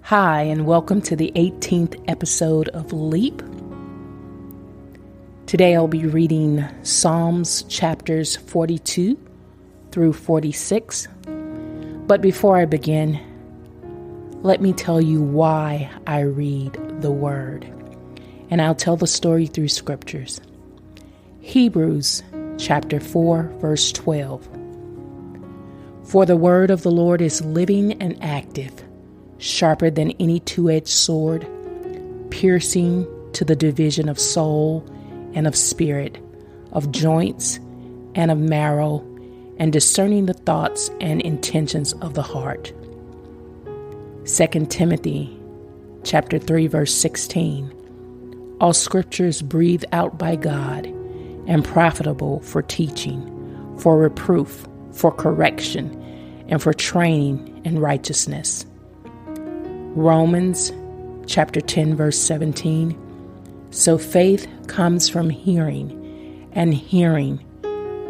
Hi, and welcome to the 18th episode of Leap. Today I'll be reading Psalms chapters 42 through 46. But before I begin, let me tell you why I read the Word. And I'll tell the story through scriptures. Hebrews chapter 4, verse 12. For the word of the Lord is living and active, sharper than any two-edged sword, piercing to the division of soul and of spirit, of joints and of marrow, and discerning the thoughts and intentions of the heart. 2 Timothy chapter 3, verse 16. All scripture is breathed out by God and profitable for teaching, for reproof, for correction, and for training in righteousness. Romans chapter 10, verse 17. So faith comes from hearing, and hearing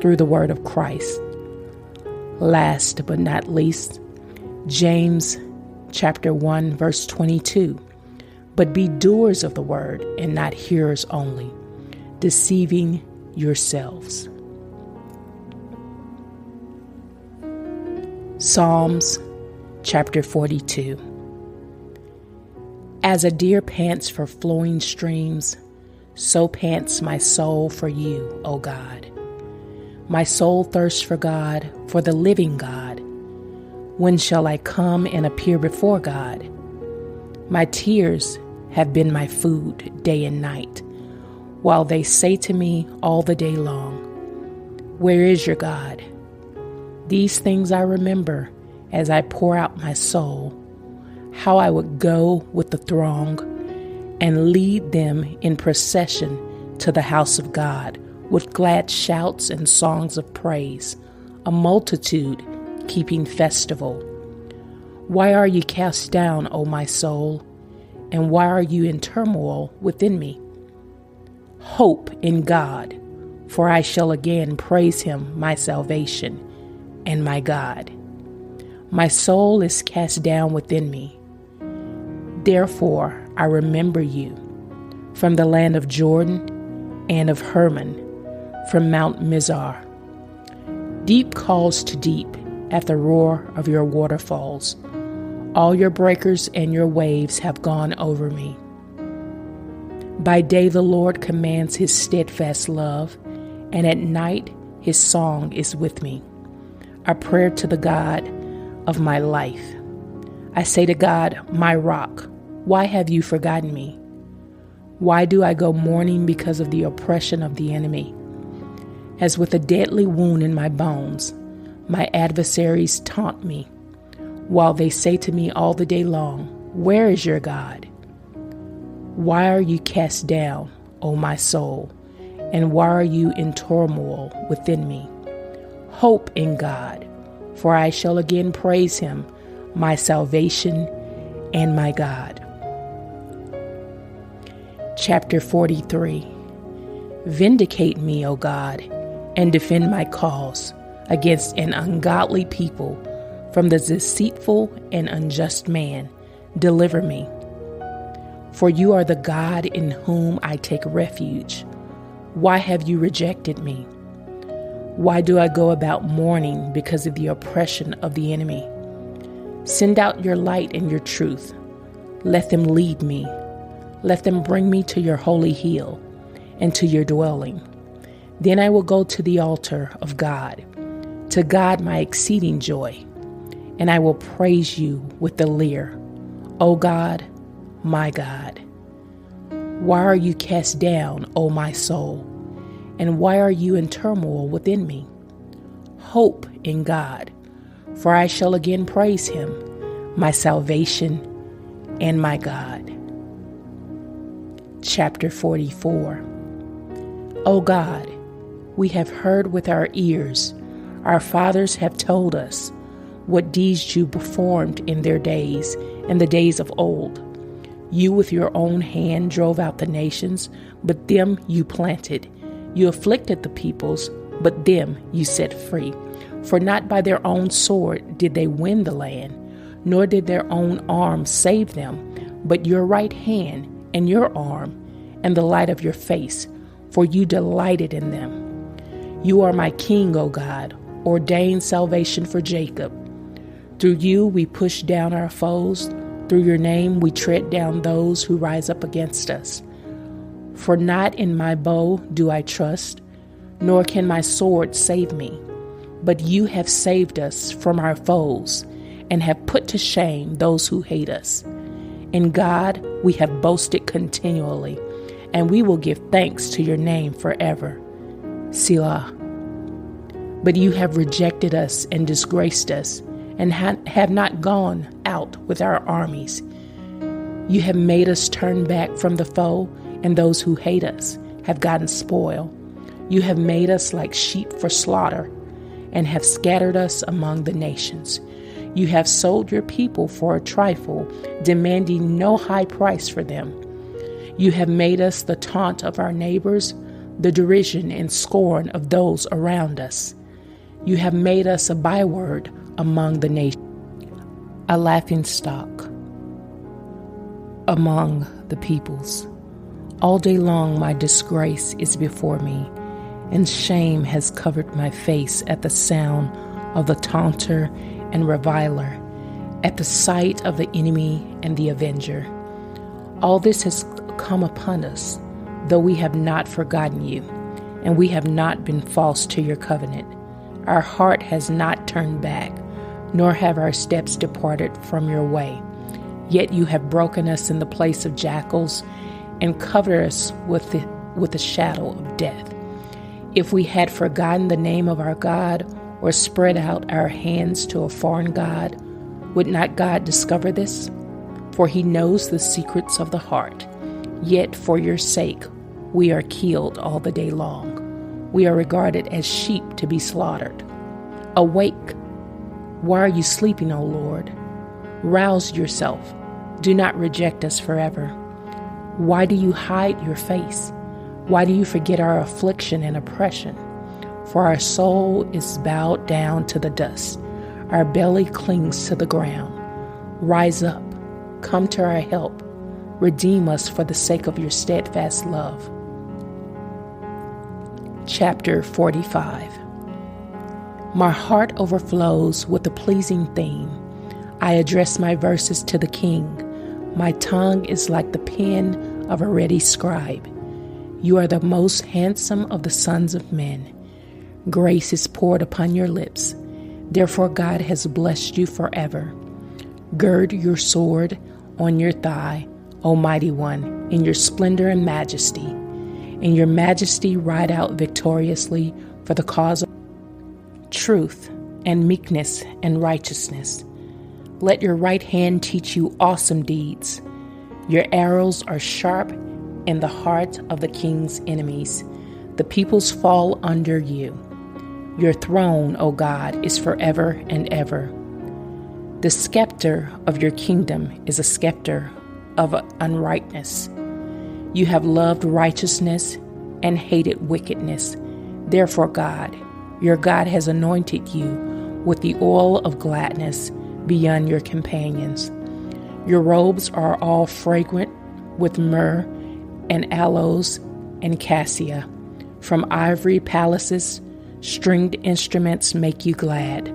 through the word of Christ. Last but not least, James chapter 1, verse 22. But be doers of the word and not hearers only, deceiving yourselves. Psalms chapter 42. As a deer pants for flowing streams, so pants my soul for you, O God. My soul thirsts for God, for the living God. When shall I come and appear before God? My tears have been my food day and night, while they say to me all the day long, where is your God? These things I remember as I pour out my soul, how I would go with the throng and lead them in procession to the house of God with glad shouts and songs of praise, a multitude keeping festival. Why are you cast down, O my soul? And why are you in turmoil within me? Hope in God, for I shall again praise him, my salvation and my God. My soul is cast down within me. Therefore I remember you from the land of Jordan and of Hermon, from Mount Mizar. Deep calls to deep at the roar of your waterfalls. All your breakers and your waves have gone over me. By day the Lord commands his steadfast love, and at night his song is with me, a prayer to the God of my life. I say to God, my rock, why have you forgotten me? Why do I go mourning because of the oppression of the enemy? As with a deadly wound in my bones, my adversaries taunt me, while they say to me all the day long, where is your God? Why are you cast down, O my soul? And why are you in turmoil within me? Hope in God, for I shall again praise him, my salvation and my God. Chapter 43. Vindicate me, O God, and defend my cause against an ungodly people. From the deceitful and unjust man, deliver me. For you are the God in whom I take refuge. Why have you rejected me? Why do I go about mourning because of the oppression of the enemy? Send out your light and your truth. Let them lead me. Let them bring me to your holy hill and to your dwelling. Then I will go to the altar of God, to God my exceeding joy. And I will praise you with the lyre, O God, my God. Why are you cast down, O my soul? And why are you in turmoil within me? Hope in God, for I shall again praise him, my salvation and my God. Chapter 44. O God, we have heard with our ears, our fathers have told us, what deeds you performed in their days, in the days of old. You with your own hand drove out the nations, but them you planted. You afflicted the peoples, but them you set free. For not by their own sword did they win the land, nor did their own arm save them, but your right hand and your arm and the light of your face, for you delighted in them. You are my King, O God, ordained salvation for Jacob. Through you we push down our foes. Through your name we tread down those who rise up against us. For not in my bow do I trust, nor can my sword save me. But you have saved us from our foes and have put to shame those who hate us. In God we have boasted continually, and we will give thanks to your name forever. Selah. But you have rejected us and disgraced us, and have not gone out with our armies. You have made us turn back from the foe, and those who hate us have gotten spoil. You have made us like sheep for slaughter, and have scattered us among the nations. You have sold your people for a trifle, demanding no high price for them. You have made us the taunt of our neighbors, the derision and scorn of those around us. You have made us a byword among the nations, a laughingstock among the peoples. All day long my disgrace is before me, and shame has covered my face at the sound of the taunter and reviler, at the sight of the enemy and the avenger. All this has come upon us, though we have not forgotten you, and we have not been false to your covenant. Our heart has not turned back, nor have our steps departed from your way. Yet you have broken us in the place of jackals, and covered us with the shadow of death. If we had forgotten the name of our God, or spread out our hands to a foreign god, would not God discover this? For he knows the secrets of the heart. Yet for your sake we are killed all the day long. We are regarded as sheep to be slaughtered. Awake! Why are you sleeping, O Lord? Rouse yourself. Do not reject us forever. Why do you hide your face? Why do you forget our affliction and oppression? For our soul is bowed down to the dust. Our belly clings to the ground. Rise up. Come to our help. Redeem us for the sake of your steadfast love. Chapter 45. My heart overflows with a pleasing theme. I address my verses to the King. My tongue is like the pen of a ready scribe. You are the most handsome of the sons of men. Grace is poured upon your lips. Therefore God has blessed you forever. Gird your sword on your thigh, O mighty one, in your splendor and majesty. In your majesty ride out victoriously for the cause of truth and meekness and righteousness. Let your right hand teach you awesome deeds. Your arrows are sharp in the heart of the king's enemies. The peoples fall under you. Your throne, O God, is forever and ever. The scepter of your kingdom is a scepter of unrightness. You have loved righteousness and hated wickedness. Therefore God, your God, has anointed you with the oil of gladness beyond your companions. Your robes are all fragrant with myrrh and aloes and cassia. From ivory palaces, stringed instruments make you glad.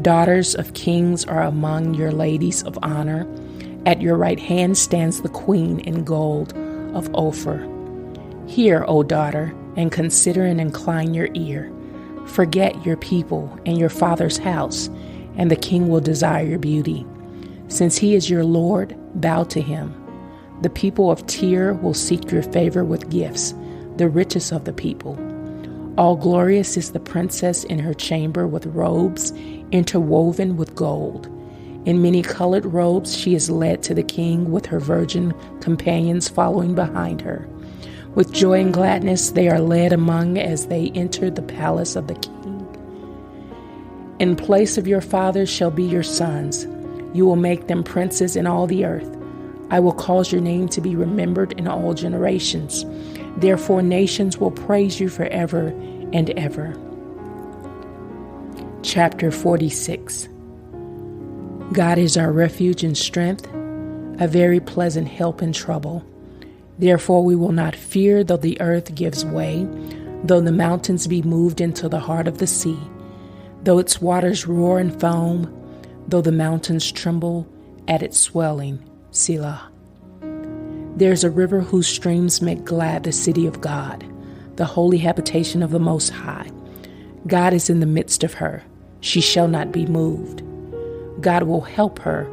Daughters of kings are among your ladies of honor. At your right hand stands the queen in gold of Ophir. Hear, O daughter, and consider and incline your ear. Forget your people and your father's house, and the king will desire your beauty. Since he is your Lord, bow to him. The people of Tyre will seek your favor with gifts, the richest of the people. All glorious is the princess in her chamber with robes interwoven with gold. In many-colored robes she is led to the king with her virgin companions following behind her. With joy and gladness they are led among as they enter the palace of the king. In place of your fathers shall be your sons. You will make them princes in all the earth. I will cause your name to be remembered in all generations. Therefore nations will praise you forever and ever. Chapter 46. God is our refuge and strength, a very pleasant help in trouble. Therefore we will not fear though the earth gives way, though the mountains be moved into the heart of the sea, though its waters roar and foam, though the mountains tremble at its swelling. Selah. There is a river whose streams make glad the city of God, the holy habitation of the Most High. God is in the midst of her. She shall not be moved. God will help her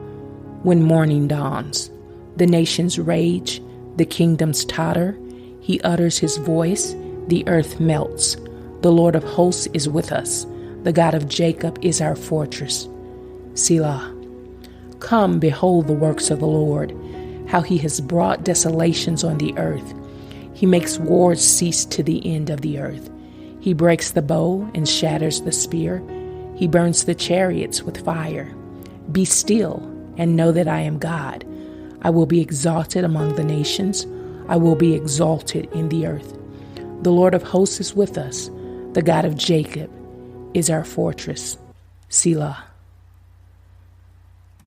when morning dawns. The nations rage, the kingdoms totter. He utters his voice, the earth melts. The Lord of hosts is with us. The God of Jacob is our fortress. Selah. Come, behold the works of the Lord, how he has brought desolations on the earth. He makes wars cease to the end of the earth. He breaks the bow and shatters the spear. He burns the chariots with fire. Be still and know that I am God. I will be exalted among the nations. I will be exalted in the earth. The Lord of hosts is with us. The God of Jacob is our fortress. Selah.